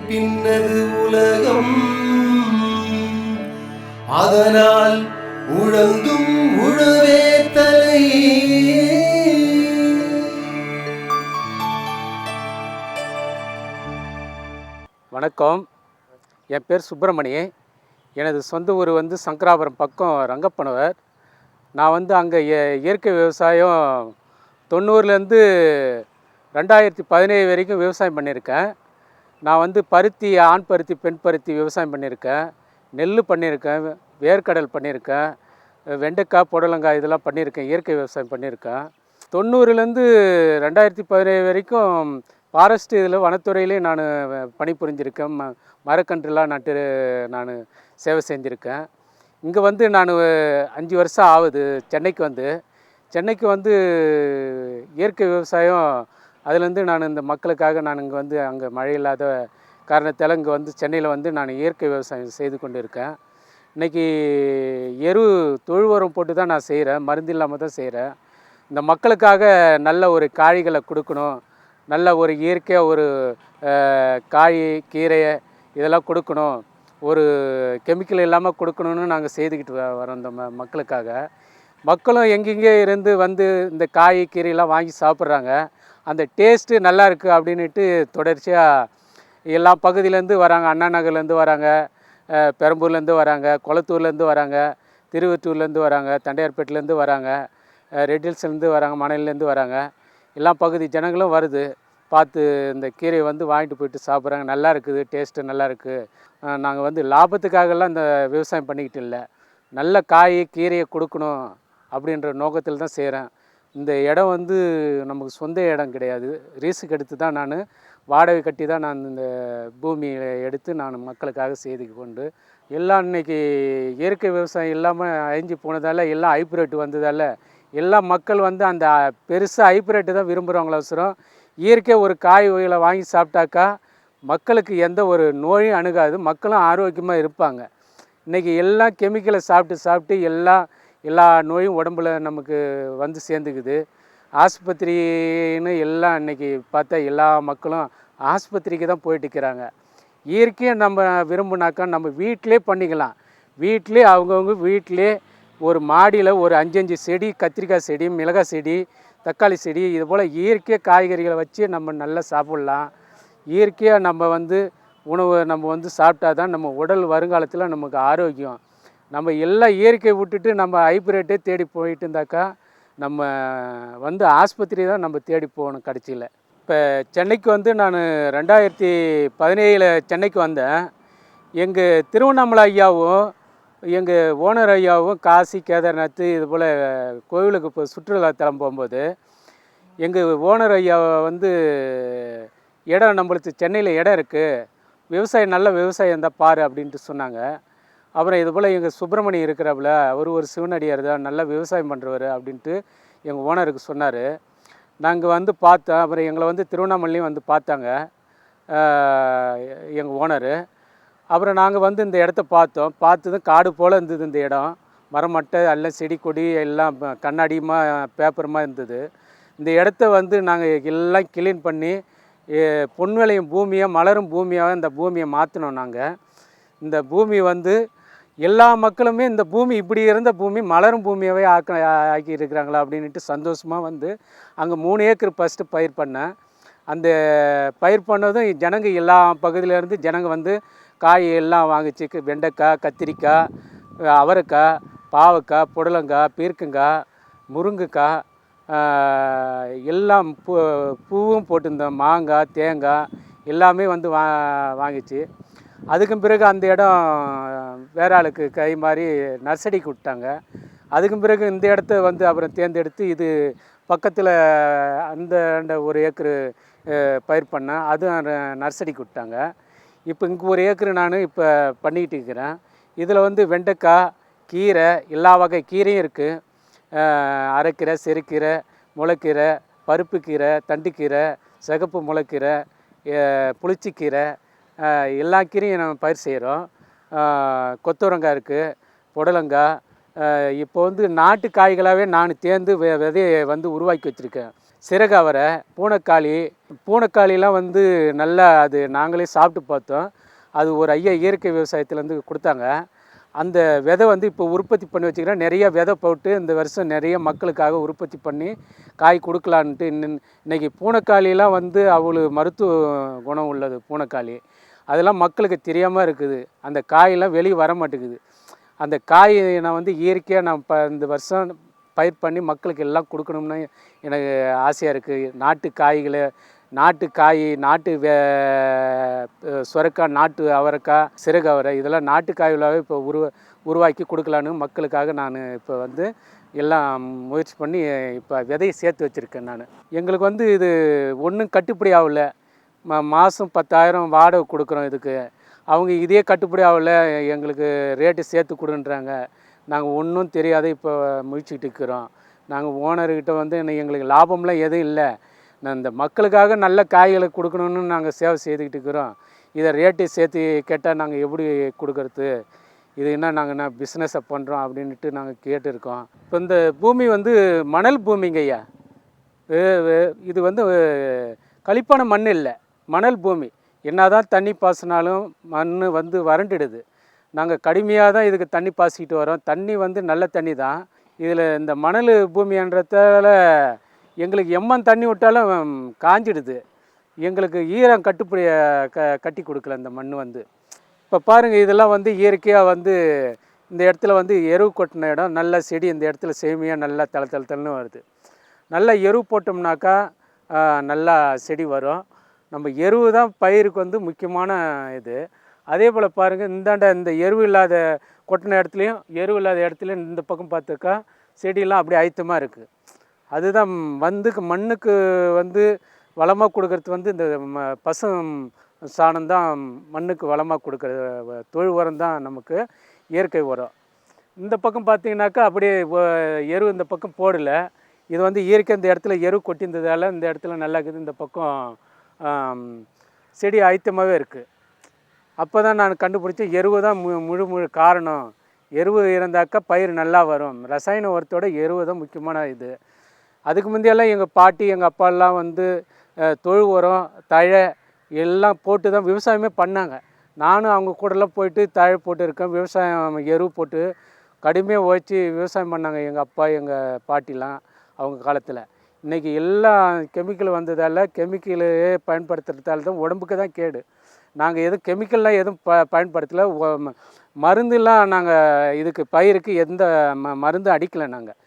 பின்னது உலகம், அதனால் உழந்தும் உழவே தலை. வணக்கம், என் பேர் சுப்பிரமணி. எனது சொந்த ஊர் சங்கராபுரம் பக்கம் ரங்கப்பனவர். நான் அங்கே இயற்கை விவசாயம் 90லேருந்து 2017 வரைக்கும் விவசாயம் பண்ணியிருக்கேன். நான் பருத்தி, ஆண் பருத்தி, பெண் பருத்தி விவசாயம் பண்ணியிருக்கேன். நெல் பண்ணியிருக்கேன், வேர்க்கடல் பண்ணியிருக்கேன், வெண்டைக்காய், புடலங்காய் இதெல்லாம் பண்ணியிருக்கேன். இயற்கை விவசாயம் பண்ணியிருக்கேன். 90லேருந்து 2017 வரைக்கும் ஃபாரஸ்ட் இதில் வனத்துறையிலே நான் பணிபுரிஞ்சிருக்கேன். மரக்கன்றுலாம் நட்டு நான் சேவை செஞ்சுருக்கேன். இங்கே நான் 5 வருஷம் ஆகுது சென்னைக்கு இயற்கை விவசாயம். அதுலேருந்து நான் இந்த மக்களுக்காக நான் இங்கே அங்கே மழை இல்லாத காரணத்தால் இங்கே சென்னையில் நான் இயற்கை விவசாயம் செய்து கொண்டு இருக்கேன். இன்றைக்கி தொழு உரம் போட்டு தான் நான் செய்கிறேன், மருந்து இல்லாமல் தான் செய்கிறேன். இந்த மக்களுக்காக நல்ல ஒரு காய்களை கொடுக்கணும், நல்ல ஒரு இயற்கையாக ஒரு காய், கீரை இதெல்லாம் கொடுக்கணும், ஒரு கெமிக்கல் இல்லாமல் கொடுக்கணுன்னு நாங்கள் செய்துக்கிட்டு வரோம் இந்த மக்களுக்காக. மக்களும் எங்கெங்கே இருந்து இந்த காய், கீரையெல்லாம் வாங்கி சாப்பிட்றாங்க. அந்த டேஸ்ட்டு நல்லா இருக்குது அப்படின்ட்டு தொடர்ச்சியாக எல்லா பகுதியிலேருந்து வராங்க. அண்ணா நகர்லேருந்து வராங்க, பெரம்பூர்லேருந்து வராங்க, கொளத்தூர்லேருந்து வராங்க, திருவற்றூர்லேருந்து வராங்க, தண்டையார்பேட்டிலேருந்து வராங்க, ரெட்டில்ஸ்லேருந்து வராங்க, மணலிலேருந்து வராங்க. எல்லா பகுதி ஜனங்களும் வருது, பார்த்து இந்த கீரையை வாங்கிட்டு போயிட்டு சாப்பிட்றாங்க. நல்லா இருக்குது, டேஸ்ட்டு நல்லா இருக்குது. நாங்கள் லாபத்துக்காகலாம் இந்த விவசாயம் பண்ணிக்கிட்டு இல்லை, நல்ல காய், கீரையை கொடுக்கணும் அப்படின்ற நோக்கத்தில் தான் செய்கிறேன். இந்த இடம் நமக்கு சொந்த இடம் கிடையாது, ரீஸுக்கு எடுத்து தான் நான் வாடகை கட்டி தான் நான் இந்த பூமியை எடுத்து நான் மக்களுக்காக செய்து கொண்டு. எல்லாம் இன்றைக்கி இயற்கை விவசாயம் இல்லாமல் அழிஞ்சு போனதால், எல்லாம் ஹைப்ரேட் வந்ததால், எல்லா மக்கள் அந்த பெருசாக ஹைப்ரேட்டு தான் விரும்புகிறவங்களோசரம் இயற்கை ஒரு காய் வகைகளை வாங்கி சாப்பிட்டாக்கா மக்களுக்கு எந்த ஒரு நோயும் அணுகாது, மக்களும் ஆரோக்கியமாக இருப்பாங்க. இன்றைக்கி எல்லாம் கெமிக்கலை சாப்பிட்டு எல்லா நோயும் உடம்புல நமக்கு சேர்ந்துக்குது. ஆஸ்பத்திரின்னு எல்லாம் இன்றைக்கி பார்த்தா எல்லா மக்களும் ஆஸ்பத்திரிக்கு தான் போயிட்டு இருக்கிறாங்க. இயற்கையை நம்ம விரும்பினாக்கா நம்ம வீட்டிலே பண்ணிக்கலாம். வீட்டிலே அவங்கவுங்க வீட்டிலே ஒரு மாடியில் ஒரு 5 செடி, கத்திரிக்காய் செடி, மிளகாய் செடி, தக்காளி செடி, இது போல் இயற்கையாக காய்கறிகளை வச்சு நம்ம நல்லா சாப்பிட்லாம். இயற்கையாக நம்ம உணவு நம்ம சாப்பிட்டா தான் நம்ம உடல் வருங்காலத்தில் நமக்கு ஆரோக்கியம். நம்ம எல்லாம் இயற்கையை விட்டுட்டு நம்ம ஹைப்ரேட்டே தேடி போயிட்டு இருந்தாக்கா நம்ம ஆஸ்பத்திரி தான் நம்ம தேடி போகணும் கடைசியில். இப்போ சென்னைக்கு நான் 2017 சென்னைக்கு வந்தேன். எங்கள் திருவண்ணாமலை ஐயாவும் எங்கள் ஓனர் ஐயாவும் காசி, கேதார்நாத் இது போல் கோவிலுக்கு இப்போ சுற்றுலாத்தலம் போகும்போது எங்கள் ஓனர் ஐயா இடம் நம்மளுக்கு சென்னையில் இடம் இருக்குது, விவசாயம் நல்ல விவசாயம் இருந்தால் பாரு அப்படின்ட்டு சொன்னாங்க. அப்புறம் இது போல் எங்கள் சுப்பிரமணி இருக்கிறாப்புல, அவர் ஒரு சிவனடியார் தான், நல்லா விவசாயம் பண்ணுறவர் அப்படின்ட்டு எங்கள் ஓனருக்கு சொன்னார். நாங்கள் பார்த்தோம். அப்புறம் எங்களை திருவண்ணாமலையும் பார்த்தாங்க எங்கள் ஓனரு. அப்புறம் நாங்கள் இந்த இடத்த பார்த்ததும் காடு போல் இருந்தது இந்த இடம். மரமட்டை எல்லாம், செடி கொடி எல்லாம் கண்ணாடியுமாக பேப்பருமாக இருந்தது. இந்த இடத்த நாங்கள் எல்லாம் கிளீன் பண்ணி பொன் விளையும் பூமியாக, மலரும் பூமியாக இந்த பூமியை மாற்றினோம். நாங்கள் இந்த பூமி எல்லா மக்களுமே இந்த பூமி இப்படி இருந்த பூமி மலரும் பூமியாகவே ஆக்கி இருக்கிறாங்களா அப்படின்ட்டு சந்தோஷமாக அங்கே 3 ஏக்கர் ஃபஸ்ட்டு பயிர் பண்ணேன். அந்த பயிர் பண்ணதும் ஜனங்க எல்லா பகுதியிலேருந்து ஜனங்க காய் எல்லாம் வாங்கிச்சு. வெண்டைக்காய், கத்திரிக்காய், அவரைக்காய், பாவக்காய், புடலங்காய், பீர்க்கங்காய், முருங்கைக்காய் எல்லாம் பூவும் போட்டிருந்தோம். மாங்காய், தேங்காய் எல்லாமே வாங்கிச்சு. அதுக்கும் பிறகு அந்த இடம் வேற ஆளுக்கு கை மாறி நர்சரிக்கு விட்டாங்க. அதுக்கும் பிறகு இந்த இடத்த அப்புறம் தேர்ந்தெடுத்து இது பக்கத்தில் அந்த 1 ஏக்கரு பயிர் பண்ணேன், அதுவும் நர்சரிக்கு விட்டாங்க. இப்போ இங்கே 1 ஏக்கரு நான் இப்போ பண்ணிக்கிட்டு இருக்கிறேன். இதில் வெண்டைக்காய், கீரை, எல்லா வகை கீரையும் இருக்குது. அரைக்கீரை, சிறுக்கீரை, முளைக்கீரை, பருப்பு கீரை, தண்டுக்கீரை, சிகப்பு முளைக்கீரை, புளிச்சிக்கீரை, எல்லா கீரையும் நம்ம பயிர் செய்கிறோம். கொத்தவரங்காய் இருக்குது, புடலங்காய். இப்போ நாட்டு காய்களாகவே நான் தேர்ந்து விதையை உருவாக்கி வச்சுருக்கேன். சிறகவரை, பூனைக்காளிலாம் வந்து நல்லா அது நாங்களே சாப்பிட்டு பார்த்தோம். அது ஒரு ஐயா இயற்கை விவசாயத்துலேருந்து கொடுத்தாங்க. அந்த விதை வந்து இப்போ உற்பத்தி பண்ணி வச்சுக்கிறேன். நிறைய விதை போட்டு இந்த வருஷம் நிறைய மக்களுக்காக உற்பத்தி பண்ணி காய் கொடுக்கலான்ட்டு இன்றைக்கி பூனைக்காளிலாம் வந்து அவ்வளோ மருத்துவ குணம் உள்ளது பூனைக்காளி. அதெல்லாம் மக்களுக்கு தெரியாமல் இருக்குது. அந்த காயெல்லாம் வெளியே வர மாட்டேங்குது. அந்த காயை நான் வந்து இயற்கையாக நான் இந்த வருஷம் பயிர் பண்ணி மக்களுக்கு எல்லாம் கொடுக்கணும்னு எனக்கு ஆசையாக இருக்குது. நாட்டு காய், நாட்டு சுரக்காய், நாட்டு அவரைக்காய், சிறகவரை இதெல்லாம் நாட்டு காய்களாகவே இப்போ உருவாக்கி கொடுக்கலான்னு மக்களுக்காக நான் இப்போ வந்து எல்லாம் முயற்சி பண்ணி இப்போ விதையை சேர்த்து வச்சுருக்கேன் நான். எங்களுக்கு வந்து இது ஒன்றும் கட்டுப்படி ஆகல. மாதம் 10,000 வாடகை கொடுக்குறோம் இதுக்கு. அவங்க இதே கட்டுப்படி ஆகல, எங்களுக்கு ரேட்டு சேர்த்து கொடுன்றாங்க. நாங்கள் ஒன்றும் தெரியாத இப்போ முயற்சிக்கிட்டு இருக்கிறோம். நாங்கள் ஓனர்கிட்ட வந்து எங்களுக்கு லாபம்லாம் எதுவும் இல்லை. நான் இந்த மக்களுக்காக நல்ல காய்களை கொடுக்கணுன்னு நாங்கள் சேவை செய்துக்கிட்டு இருக்கிறோம். இதை ரேட்டு சேர்த்து கேட்டால் நாங்கள் எப்படி கொடுக்கறது? இது நாங்கள் பிஸ்னஸை பண்ணுறோம் அப்படின்ட்டு நாங்கள் கேட்டுருக்கோம். இப்போ இந்த பூமி வந்து மணல் பூமிங்க ஐயா. இது வந்து களிப்பான மண் இல்லை, மணல் பூமி. என்ன தான் தண்ணி பாசினாலும் மண் வந்து வறண்டுடுது. நாங்கள் கடுமையாக தான் இதுக்கு தண்ணி பாசிக்கிட்டு வரோம். தண்ணி வந்து நல்ல தண்ணி தான். இதில் இந்த மணல் பூமின்றதால எங்களுக்கு எம்மன் தண்ணி விட்டாலும் காஞ்சிடுது. எங்களுக்கு ஈரம் கட்டி கொடுக்கல இந்த மண் வந்து. இப்போ பாருங்கள், இதெல்லாம் வந்து இயற்கையாக வந்து இந்த இடத்துல வந்து எருவு கொட்டின இடம். நல்ல செடி இந்த இடத்துல சேமியாக நல்லா தளன்னு வருது. நல்லா எருவு போட்டோம்னாக்கா நல்லா செடி வரும். நம்ம எருவு தான் பயிருக்கு வந்து முக்கியமான இது. அதே போல் பாருங்கள், இந்த எருவு இல்லாத கொட்டின இடத்துலையும் எருவு இல்லாத இடத்துலையும் இந்த பக்கம் பார்த்துக்கா செடியெல்லாம் அப்படியே அழுத்தமாக இருக்குது. அதுதான் வந்து மண்ணுக்கு வந்து வளமாக கொடுக்கறது வந்து இந்த பசும் சாணம் தான் மண்ணுக்கு வளமாக கொடுக்குற தொழு உரம் தான் நமக்கு இயற்கை உரம். இந்த பக்கம் பார்த்திங்கனாக்கா அப்படியே எரு இந்த பக்கம் போடலை. இது வந்து இயற்கை இந்த இடத்துல எரு கொட்டியிருந்ததால் இந்த இடத்துல நல்லா இருக்குது. இந்த பக்கம் செடி அழுத்தமாகவே இருக்குது. அப்போ தான் நான் கண்டுபிடிச்சேன், எருவு தான் முழு காரணம். எருவு இருந்தாக்கா பயிர் நல்லா வரும். ரசாயன உரத்தோட எருவு தான் முக்கியமான இது. அதுக்கு முந்தையெல்லாம் எங்கள் பாட்டி எங்கள் அப்பாலாம் வந்து தொழு உரம் தழை எல்லாம் போட்டு தான் விவசாயமே பண்ணாங்க. நானும் அவங்க கூடலாம் போயிட்டு தழை போட்டு இருக்கேன். விவசாயம் எருவு போட்டு கடுமையாக உழைச்சி விவசாயம் பண்ணாங்க எங்கள் அப்பா எங்கள் பாட்டிலாம் அவங்க காலத்தில். இன்றைக்கி எல்லாம் கெமிக்கல் வந்ததால் கெமிக்கலே பயன்படுத்துறதால தான் உடம்புக்கு தான் கேடு. நாங்கள் எதுவும் கெமிக்கல்லாம் எதுவும் பயன்படுத்தலை. மருந்துலாம் நாங்கள் இதுக்கு பயிருக்கு எந்த மருந்து அடிக்கலை. நாங்கள்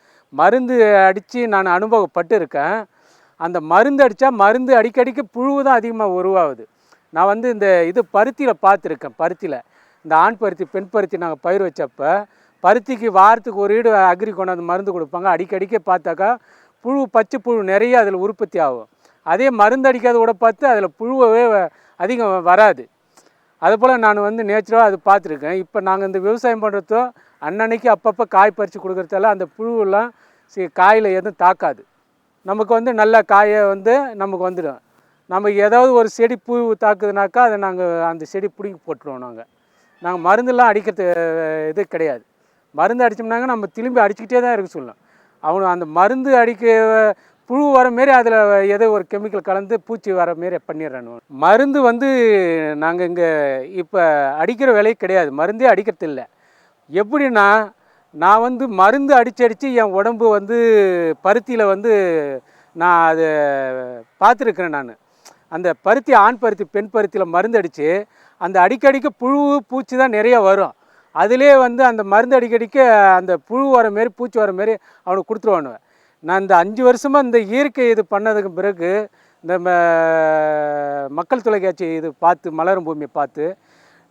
மருந்து அடித்து நான் அனுபவப்பட்டு இருக்கேன். அந்த மருந்து அடித்தா மருந்து அடிக்கடிக்கு புழு தான் அதிகமாக உருவாகுது. நான் வந்து இந்த பருத்தியில் பார்த்துருக்கேன். பருத்தியில் இந்த ஆண் பருத்தி பெண் பருத்தி நாங்கள் பயிர் வச்சப்போ பருத்திக்கு வாரத்துக்கு ஒரு ஈடு அக்ரி கொண்டாந்து மருந்து கொடுப்பாங்க. அடிக்கடிக்க பார்த்தாக்கா பச்சை புழு நிறைய அதில் உற்பத்தி ஆகும். அதே மருந்து அடிக்காத கூட பார்த்து அதில் புழுவே அதிகம் வராது. அதுபோல் நான் வந்து நேச்சுரலாக அது பார்த்துருக்கேன். இப்போ நாங்கள் இந்த விவசாயம் பண்ணுறதோ அன்னன்னைக்கு அப்பப்போ காய் பறித்து கொடுக்குறதால அந்த புழுவெல்லாம் காயில் எதுவும் தாக்காது. நமக்கு வந்து நல்ல காயை வந்து நமக்கு வந்துடும். நமக்கு ஏதாவது ஒரு செடி பூ தாக்குதுனாக்கா அதை நாங்கள் அந்த செடி பிடிங்கி போட்டுருவோம். நாங்கள் மருந்தெல்லாம் அடிக்கிறது இது கிடையாது. மருந்து அடித்தோம்னாங்க நம்ம திரும்பி அடிச்சுக்கிட்டே தான் இருக்க சொல்லணும். அவனு அந்த மருந்து அடிக்க புழு வர மாரி அதில் ஏதோ ஒரு கெமிக்கல் கலந்து பூச்சி வர மாரி பண்ணிடுறானு. மருந்து வந்து நாங்கள் இங்கே இப்போ அடிக்கிற வேலையே கிடையாது. மருந்தே அடிக்கிறது இல்லை. எப்படின்னா நான் வந்து மருந்து அடித்து என் உடம்பு வந்து பருத்தியில் வந்து நான் அதை பார்த்துருக்குறேன். நான் அந்த பருத்தி ஆண் பருத்தி பெண் பருத்தியில் மருந்து அடித்து அந்த அடிக்கடிக்க புழு பூச்சி தான் நிறைய வரும். அதிலே வந்து அந்த மருந்து அடிக்கடிக்க அந்த புழு வர மாரி பூச்சி வர மாரி அவனுக்கு கொடுத்துருவானுவேன். நான் இந்த 5 வருஷமாக இந்த இயற்கை இது பண்ணதுக்கு பிறகு இந்த மக்கள் தொலைக்காட்சி இது பார்த்து மலரும் பூமியை பார்த்து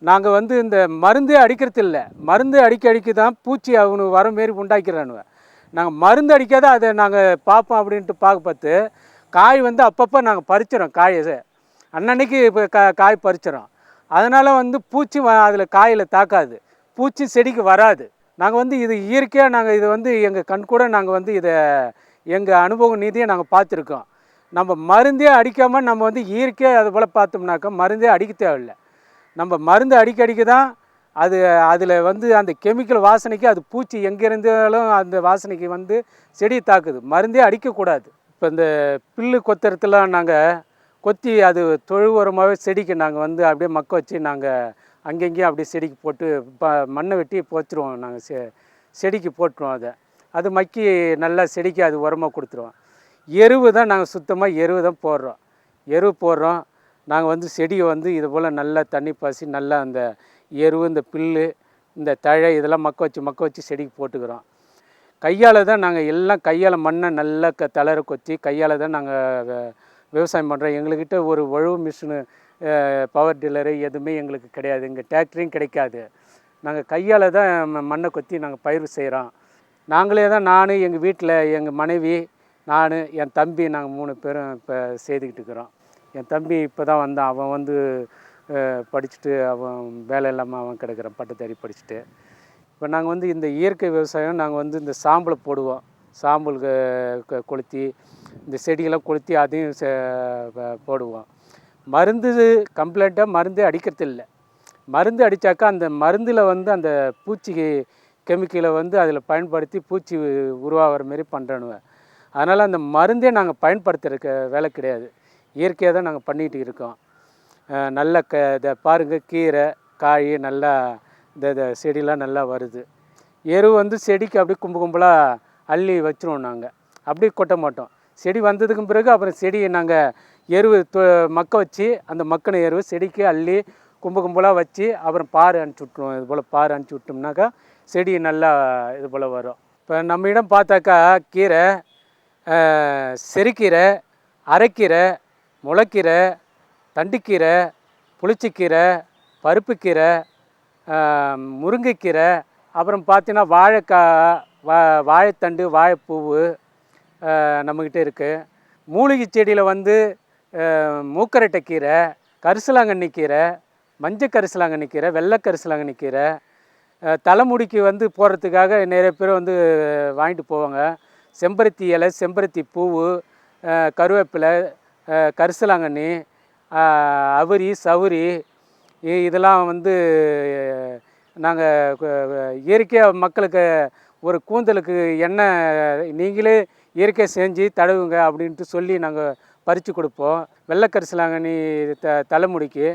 நாங்கள் வந்து இந்த மருந்தே அடிக்கிறது இல்லை. மருந்து அடிக்க தான் பூச்சி அவனுக்கு வர மாரி உண்டாக்கிறானுவேன். நாங்கள் மருந்து அடிக்காத அதை நாங்கள் பார்ப்போம் அப்படின்ட்டு பார்த்து காய் வந்து அப்பப்போ நாங்கள் பறிச்சிடறோம். காயை அன்னன்னைக்கு இப்போ காய் பறிச்சிடறோம். அதனால் வந்து பூச்சி அதில் காயில் தாக்காது, பூச்சி செடிக்கு வராது. நாங்கள் வந்து இது இயற்கையாக நாங்கள் இதை வந்து எங்கள் கண் கூட நாங்கள் வந்து இதை எங்கள் அனுபவ நீதியை நாங்கள் பார்த்துருக்கோம். நம்ம மருந்தே அடிக்காமல் நம்ம வந்து இயற்கையாக அது போல் பார்த்தோம்னாக்கா மருந்தே அடிக்க தேவையில்லை. நம்ம மருந்து அடிக்க தான் அது அதில் வந்து அந்த கெமிக்கல் வாசனைக்கு அது பூச்சி எங்கே இருந்தாலும் அந்த வாசனைக்கு வந்து செடியை தாக்குது. மருந்தே அடிக்கக்கூடாது. இப்போ இந்த புல்லு கொத்துறதுலாம் நாங்கள் கொத்தி அது தொழு உரமாகவே செடிக்கு நாங்கள் வந்து அப்படியே மக்க வச்சு நாங்கள் அங்கங்கேயும் அப்படியே செடிக்கு போட்டு மண்ணை வெட்டி போச்சுருவோம். நாங்கள் செடிக்கு போட்டுருவோம். அது மக்கி நல்லா செடிக்கு அது உரமாக கொடுத்துருவோம். எருவு தான் நாங்கள் சுத்தமாக எருவு தான் போடுறோம். எருவு போடுறோம். நாங்கள் வந்து செடியை வந்து இது போல் நல்லா தண்ணி பாய்ச்சி நல்லா அந்த எருவு, இந்த புல்லு, இந்த தழை இதெல்லாம் மக்க வச்சு செடிக்கு போட்டுக்கிறோம். கையால் தான் நாங்கள் எல்லாம் கையால் மண்ணை நல்லா தளர கொத்தி கையால் தான் நாங்கள் விவசாயம் பண்ணுறோம். எங்கள்கிட்ட ஒரு உழவு மிஷினு, பவர் டில்லரு எதுவுமே எங்களுக்கு கிடையாது. இங்கே டிராக்டரையும் கிடைக்காது. நாங்கள் கையால் தான் மண்ணை கொத்தி நாங்கள் பயிர் செய்கிறோம். நாங்களே தான், நான், எங்கள் வீட்டில் எங்கள் மனைவி, நான், என் தம்பி, நாங்கள் 3 பேரும் இப்போ செய்துக்கிட்டு இருக்கிறோம். என் தம்பி இப்போ தான் வந்தான். அவன் வந்து படிச்சுட்டு அவன் வேலை இல்லாமல் அவன் கிடக்கிறான், பட்டதாரி படிச்சுட்டு. இப்போ நாங்கள் வந்து இந்த இயற்கை விவசாயம் நாங்கள் வந்து இந்த சாம்பலை போடுவோம். சாம்பல் கொளுத்தி இந்த செடியெல்லாம் கொளுத்தி அதையும் போடுவோம். மருந்து கம்ப்ளீட்டாக மருந்து அடிக்கிறதில்லை. மருந்து அடித்தாக்கா அந்த மருந்தில் வந்து அந்த பூச்சி கெமிக்கலை வந்து அதில் பயன்படுத்தி பூச்சி உருவாகிற மாரி பண்ணுறனுவேன். அதனால் அந்த மருந்தே நாங்கள் பயன்படுத்துகிற வேலை கிடையாது. இயற்கையாக தான் நாங்கள் பண்ணிகிட்டு இருக்கோம். நல்ல இதை பாருங்கள், கீரை காய் நல்லா இந்த செடியெலாம் நல்லா வருது. எரு வந்து செடிக்கு அப்படியே கும்பலாக அள்ளி வச்சுருவோம். நாங்கள் அப்படியே கொட்ட மாட்டோம். செடி வந்ததுக்கு பிறகு அப்புறம் செடியை நாங்கள் எருவு மக்க வச்சு அந்த மக்கின எருவு செடிக்கு அள்ளி கும்பலாக வச்சு அப்புறம் பார் அனுப்பிச்சி விட்ருவோம். இது போல் பார் அனுப்பிச்சி விட்டோம்னாக்கா செடி நல்லா இது போல் வரும். இப்போ நம்ம இடம் பார்த்தாக்கா கீரை, செரிக்கீரை, அரைக்கீரை, முளைக்கீரை, தண்டுக்கீரை, புளிச்சக்கீரை, பருப்புக்கீரை, முருங்கைக்கீரை, அப்புறம் பார்த்தீங்கன்னா வாழைக்காய், வாழைத்தண்டு, வாழைப்பூவு நம்மக்கிட்ட இருக்குது. மூலிகை செடியில் வந்து மூக்கரட்டை கீரை, கரிசலாங்கண்ணி கீரை, மஞ்சள் கரிசலாங்கண்ணி கீரை, வெள்ளை கரிசலாங்கண்ணி கீரை, தலைமுடிக்கு வந்து போடுறதுக்காக நிறைய பேர் வந்து வாங்கிட்டு போவாங்க. செம்பருத்தி இலை, செம்பருத்தி பூவு, கருவேப்பிலை, கரிசலாங்கண்ணி, அவரி, சவுரி, இதெல்லாம் வந்து நாங்கள் இயற்கையாக மக்களுக்கு ஒரு கூந்தலுக்கு எண்ணெய் நீங்களே இயற்கையாக செஞ்சு தடவுங்க அப்படின்ட்டு சொல்லி நாங்கள் பறித்து கொடுப்போம். வெள்ளை கரிசலாங்கண்ணி தலைமுடிக்கு.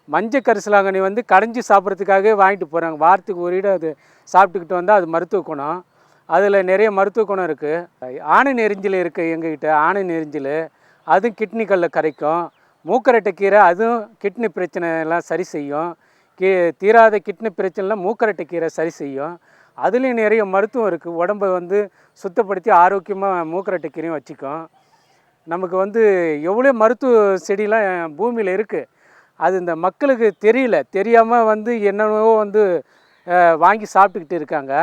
மஞ்சள் கரிசலாங்கண்ணி வந்து கடைஞ்சி சாப்பிட்றதுக்காகவே வாங்கிட்டு போகிறாங்க. வாரத்துக்கு ஒரு இடம் அது சாப்பிட்டுக்கிட்டு வந்தால் அது மருத்துவ குணம். அதில் நிறைய மருத்துவ குணம் இருக்குது. ஆணை நெரிஞ்சல் இருக்குது எங்ககிட்ட. ஆணை நெரிஞ்சல் அதுவும் கிட்னி கல்லை கரைக்கும். மூக்கரட்டை கீரை அதுவும் கிட்னி பிரச்சனை எல்லாம் சரி செய்யும். தீராத கிட்னி பிரச்சனைலாம் மூக்கரட்டை கீரை சரி செய்யும். அதுலேயும் நிறைய மருத்துவம் இருக்குது. உடம்பை வந்து சுத்தப்படுத்தி ஆரோக்கியமாக மூக்கரட்டை கீரையும் வச்சுக்கும். நமக்கு வந்து எவ்வளோ மருத்துவ செடிலாம் பூமியில் இருக்குது. அது இந்த மக்களுக்கு தெரியாமல் வந்து என்னென்னவோ வந்து வாங்கி சாப்பிட்டுக்கிட்டு இருக்காங்க.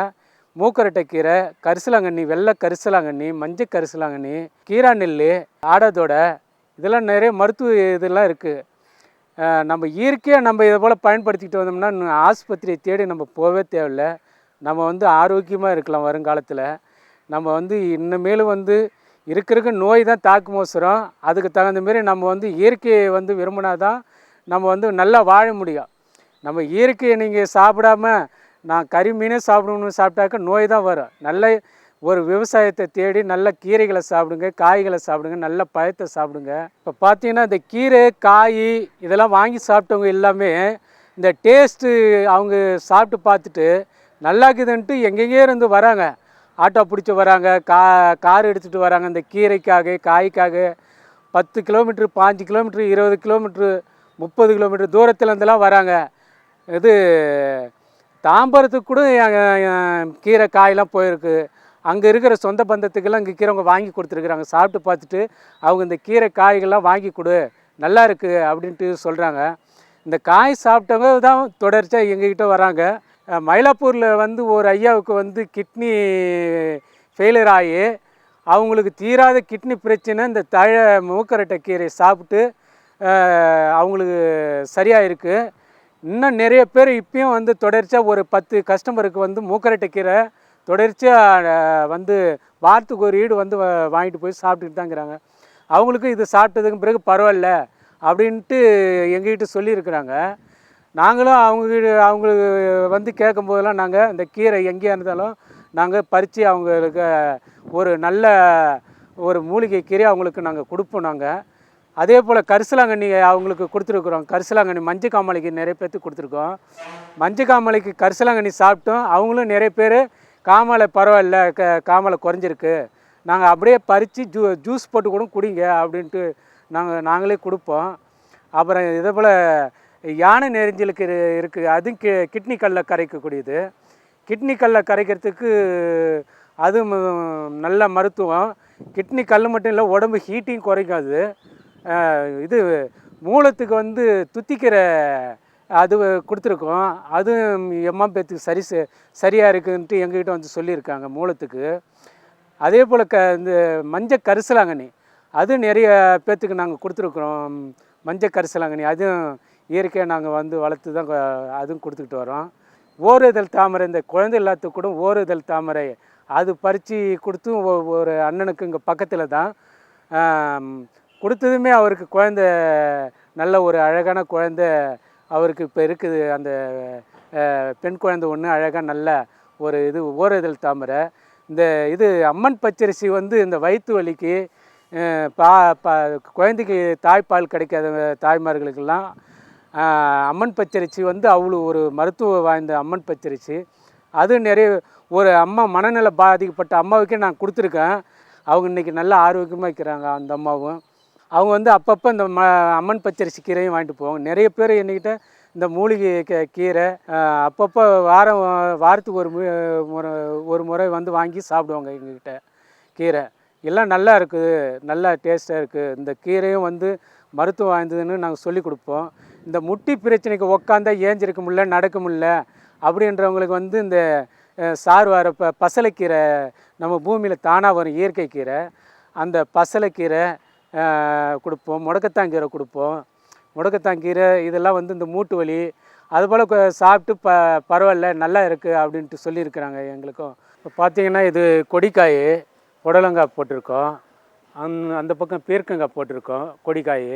மூக்கரட்டை கீரை, கரிசலாங்கண்ணி, வெள்ளை கரிசலாங்கண்ணி, மஞ்சள் கரிசலாங்கண்ணி, கீரா நெல், ஆடாதோடை, இதெல்லாம் நிறைய மருத்துவ இதெல்லாம் இருக்குது. நம்ம இயற்கையாக நம்ம இதை போல் பயன்படுத்திக்கிட்டு வந்தோம்னா ஆஸ்பத்திரியை தேடி நம்ம போகவே தேவையில்லை. நம்ம வந்து ஆரோக்கியமாக இருக்கலாம் வருங்காலத்தில். நம்ம வந்து இன்னமேலும் வந்து இருக்கிற நோய் தான் தாக்குமோசரம். அதுக்கு தகுந்த மாரி நம்ம வந்து இயற்கையை வந்து விரும்பினா தான் நம்ம வந்து நல்லா வாழ முடியும். நம்ம இயற்கையை நீங்கள் சாப்பிடாம நான் கறி மீனே சாப்பிடணும்னு சாப்பிட்டாக்க நோய் தான் வரும். நல்ல ஒரு விவசாயத்தை தேடி நல்ல கீரைகளை சாப்பிடுங்க, காய்களை சாப்பிடுங்க, நல்ல பழத்தை சாப்பிடுங்க. இப்போ பார்த்தீங்கன்னா இந்த கீரை, காய் இதெல்லாம் வாங்கி சாப்பிட்டவங்க எல்லாமே இந்த டேஸ்ட்டு அவங்க சாப்பிட்டு பார்த்துட்டு நல்லாக்குதுன்ட்டு எங்கெங்கே இருந்து வராங்க. ஆட்டோ பிடிச்சி வராங்க, கார் எடுத்துகிட்டு வராங்க. இந்த கீரைக்காக, காய்க்காக 10 கிலோமீட்ரு, 5 கிலோமீட்ரு, 20 கிலோமீட்ரு, 30 கிலோமீட்டர் தூரத்தில் இருந்தெல்லாம் வராங்க. இது தாம்பரத்துக்கு கூட கீரை காயெல்லாம் போயிருக்கு. அங்கே இருக்கிற சொந்த பந்தத்துக்கெல்லாம் இங்கே கீரைவங்க வாங்கி கொடுத்துருக்குறாங்க. சாப்பிட்டு பார்த்துட்டு அவங்க இந்த கீரை காய்கள்லாம் வாங்கி கொடு, நல்லா இருக்குது அப்படின்ட்டு சொல்கிறாங்க. இந்த காய் சாப்பிட்டவங்க தான் தொடர்ச்சியாக எங்ககிட்ட வராங்க. மயிலாப்பூரில் வந்து ஒரு ஐயாவுக்கு வந்து கிட்னி ஃபெயிலியர் ஆகி அவங்களுக்கு தீராத கிட்னி பிரச்சனை இந்த மூக்கரட்டை கீரை சாப்பிட்டு அவங்களுக்கு சரியாக இருக்குது. இன்னும் நிறைய பேர் இப்பயும் வந்து தொடர்ச்சியாக ஒரு 10 கஸ்டமருக்கு வந்து மூக்கரட்டை கீரை தொடர்ச்சியாக வந்து வாரத்துக்கு ஒரு ஈடு வந்து வாங்கிட்டு போய் சாப்பிட்டுட்டு தாங்கிறாங்க. அவங்களுக்கும் இது சாப்பிட்டதுக்கு பிறகு பரவாயில்ல அப்படின்ட்டு எங்ககிட்ட சொல்லியிருக்கிறாங்க. நாங்களும் அவங்களுக்கு வந்து கேட்கும்போதெல்லாம் நாங்கள் இந்த கீரை எங்கேயா இருந்தாலும் நாங்கள் பறித்து அவங்களுக்கு ஒரு நல்ல ஒரு மூலிகை கீரை அவங்களுக்கு நாங்கள் கொடுப்போம். நாங்கள் அதே போல் கரிசலாங்கண்ணி அவங்களுக்கு கொடுத்துருக்குறோம். கரிசலாங்கண்ணி மஞ்சள் காமாலைக்கு நிறைய பேர்த்துக்கு கொடுத்துருக்கோம். மஞ்சள் காமாலைக்கு கரிசலாங்கண்ணி சாப்பிட்டோம். அவங்களும் நிறைய பேர் காமாலை பரவாயில்ல, காமாலை குறைஞ்சிருக்கு, நாங்கள் அப்படியே பறித்து ஜூஸ் போட்டு கூட குடிங்க அப்படின்ட்டு நாங்களே கொடுப்போம். அப்புறம் இதே போல் யானை நெரிஞ்சலுக்கு இருக்குது, அதுவும் கிட்னி கல்லில் கரைக்கக்கூடியது. கிட்னி கல்லில் கரைக்கிறதுக்கு அது நல்ல மருத்துவம். கிட்னி கல் மட்டும் இல்லை, உடம்பு ஹீட்டையும் குறைக்காது. இது மூலத்துக்கு வந்து துத்திக்கீரை அது கொடுத்துருக்கோம். அதுவும் பேத்துக்கு சரியாக இருக்குன்ட்டு எங்ககிட்ட வந்து சொல்லியிருக்காங்க மூலத்துக்கு. அதே போல் இந்த மஞ்சள் கரிசலாங்கண்ணி அது நிறைய பேர்த்துக்கு நாங்கள் கொடுத்துருக்குறோம். மஞ்சள் கரிசலாங்கண்ணி அதுவும் இயற்கையாக நாங்கள் வந்து வளர்த்து தான் அதுவும் கொடுத்துக்கிட்டு வரோம். ஓரிதழ் தாமரை, இந்த குழந்தை இல்லாத கூட ஓரிதழ் தாமரை அது பறித்து கொடுத்தும் ஒரு அண்ணனுக்கு இங்கே பக்கத்தில் தான் கொடுத்ததுமே அவருக்கு குழந்த நல்ல ஒரு அழகான குழந்த அவருக்கு இப்போ இருக்குது. அந்த பெண் குழந்தை ஒன்று அழகாக நல்ல ஒரு இது ஓரிதழ் தாமரை. இந்த இது அம்மன் பச்சரிசி வந்து இந்த வயிற்று வலிக்கு குழந்தைக்கு தாய்ப்பால் கிடைக்காத தாய்மார்களுக்கெல்லாம் அம்மன் பச்சரிசி வந்து அவ்வளோ ஒரு மருத்துவ வாய்ந்த அம்மன் பச்சரிசி. அது நிறைய ஒரு அம்மா மனநல பாதிக்கப்பட்ட அம்மாவுக்கே நான் கொடுத்துருக்கேன். அவங்க இன்றைக்கி நல்லா ஆரோக்கியமாக இருக்கிறாங்க. அந்த அம்மாவும் அவங்க வந்து அப்பப்போ இந்த அம்மன் பச்சரிசி கீரையும் வாங்கிட்டு போவாங்க. நிறைய பேர் என்கிட்ட இந்த மூலிகை கீரை அப்பப்போ வாரத்துக்கு ஒரு முறை வந்து வாங்கி சாப்பிடுவாங்க. எங்ககிட்ட கீரை எல்லாம் நல்லா இருக்குது, நல்லா டேஸ்ட்டாக இருக்குது. இந்த கீரையும் வந்து மருத்துவம் வாய்ந்ததுன்னு நாங்கள் சொல்லி கொடுப்போம். இந்த முட்டி பிரச்சனைக்கு உக்காந்தா ஏஞ்சிருக்க முடியல, நடக்க முடியல அப்படின்றவங்களுக்கு வந்து இந்த சார் வர பசலைக்கீரை நம்ம பூமியில் தானாக வரும் இயற்கை கீரை, அந்த பசலைக்கீரை கொடுப்போம். முடக்கத்தாங்கீரை கொடுப்போம். முடக்கத்தாங்கீரை இதெல்லாம் வந்து இந்த மூட்டு வலி அதுபோல் சாப்பிட்டு பரவாயில்ல நல்லா இருக்குது அப்படின்ட்டு சொல்லியிருக்கிறாங்க எங்களுக்கும். இப்போ பார்த்திங்கன்னா இது கொடிக்காய், புடலங்காய் போட்டிருக்கோம். அந்த பக்கம் பீர்க்கங்காய் போட்டிருக்கோம், கொடிக்காய்,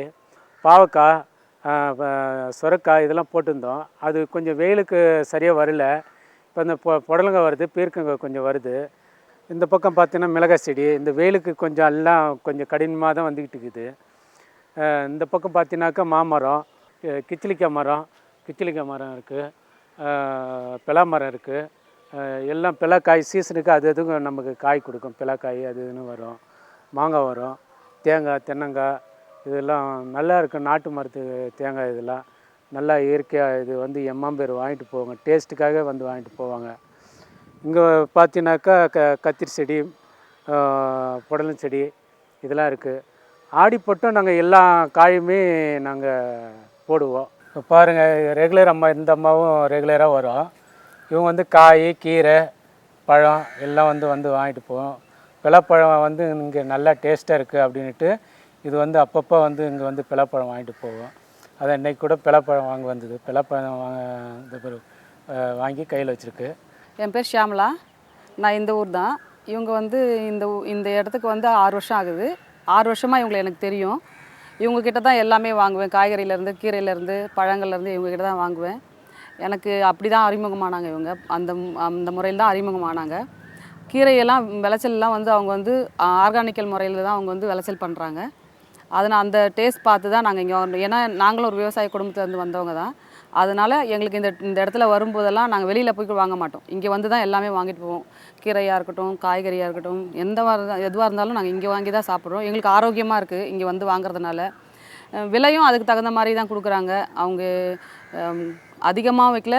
பாவக்காய், சுரக்காய் இதெல்லாம் போட்டிருந்தோம். அது கொஞ்சம் வெயிலுக்கு சரியாக வரல. இப்போ இந்த புடலங்காய் வருது, பீர்க்கங்காய் கொஞ்சம் வருது. இந்த பக்கம் பார்த்திங்கன்னா மிளகாய் செடி இந்த வெயிலுக்கு கொஞ்சம் எல்லாம் கொஞ்சம் கடினமாக தான் வந்துக்கிட்டு இருக்குது. இந்த பக்கம் பார்த்திங்கனாக்கா மாமரம், கிச்சிலிக்காய் மரம் இருக்குது, பிலா மரம் இருக்குது. எல்லாம் பிலாக்காய் சீசனுக்கு அது எதுவும் நமக்கு காய் கொடுக்கும். பிலாக்காய் அது இதுன்னு வரும், மாங்காய் வரும், தேங்காய், தென்னங்காய் இதெல்லாம் நல்லா இருக்கும். நாட்டு மரத்து தேங்காய் இதெல்லாம் நல்லா இயற்கையாக இது வந்து பேர் வாங்கிட்டு போவாங்க, டேஸ்ட்டுக்காக வந்து வாங்கிட்டு போவாங்க. இங்கே பார்த்தீங்கன்னாக்கா கத்திரி செடி, புடலன் செடி இதெல்லாம் இருக்குது. ஆடிப்பட்டும் நாங்கள் எல்லா காயுமே நாங்கள் போடுவோம். இப்போ பாருங்கள், ரெகுலர் அம்மா இந்த அம்மாவும் ரெகுலராக வரும். இவங்க வந்து காய், கீரை, பழம் எல்லாம் வந்து வாங்கிட்டு போவோம். பிலாப்பழம் வந்து இங்கே நல்லா டேஸ்ட்டாக இருக்குது அப்படின்ட்டு இது வந்து அப்பப்போ வந்து இங்கே வந்து பிலாப்பழம் வாங்கிட்டு போவோம். அதை இன்றைக்கி கூட பிலாப்பழம் வாங்க வந்தது. பிலாப்பழம் வாங்கி கையில் வச்சுருக்கு. என் பேர் ஷியாமலா, நான் இந்த ஊர் தான். இவங்க வந்து இந்த இடத்துக்கு வந்து 6 வருஷம் ஆகுது. 6 வருஷமாக இவங்களை எனக்கு தெரியும். இவங்கக்கிட்ட தான் எல்லாமே வாங்குவேன். காய்கறியிலேருந்து, கீரையிலேருந்து, பழங்கள்லேருந்து இவங்கக்கிட்ட தான் வாங்குவேன். எனக்கு அப்படி தான் அறிமுகமானாங்க இவங்க. அந்த முறையில் தான் அறிமுகமானாங்க. கீரையெல்லாம் விளைச்சல்லாம் வந்து அவங்க வந்து ஆர்கானிக்கல் முறையில் தான் அவங்க வந்து விளைச்சல் பண்ணுறாங்க. அதனால் அந்த டேஸ்ட் பார்த்து தான் நாங்கள் இங்கே வரணும். ஏன்னா நாங்களும் ஒரு விவசாய குடும்பத்துலேருந்து வந்தவங்க தான். அதனால் எங்களுக்கு இந்த இடத்துல வரும்போதெல்லாம் நாங்கள் வெளியில் போய் வாங்க மாட்டோம். இங்கே வந்து தான் எல்லாமே வாங்கிட்டு போவோம். கீரையாக இருக்கட்டும், காய்கறியாக இருக்கட்டும், எதுவாக இருந்தாலும் நாங்கள் இங்கே வாங்கி தான் சாப்பிட்றோம். எங்களுக்கு ஆரோக்கியமாக இருக்குது இங்கே வந்து வாங்குறதுனால. விலையும் அதுக்கு தகுந்த மாதிரி தான் கொடுக்குறாங்க. அவங்க அதிகமாக வைக்கல,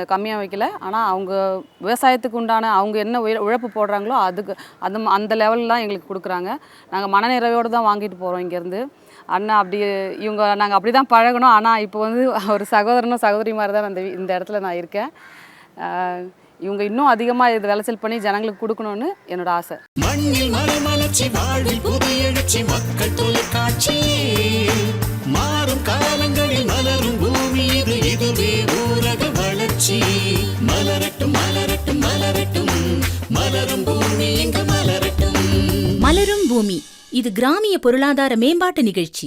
கம்மியாக வைக்கல. ஆனால் அவங்க விவசாயத்துக்கு உண்டான அவங்க என்ன உழைப்பு போடுறாங்களோ அதுக்கு அந்த லெவலில் தான் எங்களுக்கு கொடுக்குறாங்க. நாங்கள் மனநிறைவோடு தான் வாங்கிட்டு போகிறோம் இங்கேருந்து. அண்ணா நாங்கள் அப்படி தான் பழகணும். ஆனால் இப்போ வந்து ஒரு சகோதரனும் சகோதரி மாதிரி தான் இந்த இடத்துல நான் இருக்கேன். இவங்க இன்னும் அதிகமாக இது விளைச்சல் பண்ணி ஜனங்களுக்கு கொடுக்கணும்னு என்னோட ஆசை. மண்ணில் மலர்ச்சி, வாழ்வில் புது எழுச்சி, மக்கள் தொலைக்காட்சி, மாறும் காலங்களில் மலரும் பூமி இது, இதுவே ஊரக வளர்ச்சி. மலரட்டும் மலரட்டும் மலரட்டும், மலரும் பூமி இங்கு மலரட்டும். மலரும் பூமி இது கிராமிய பொருளாதார மேம்பாட்டு நிகழ்ச்சி.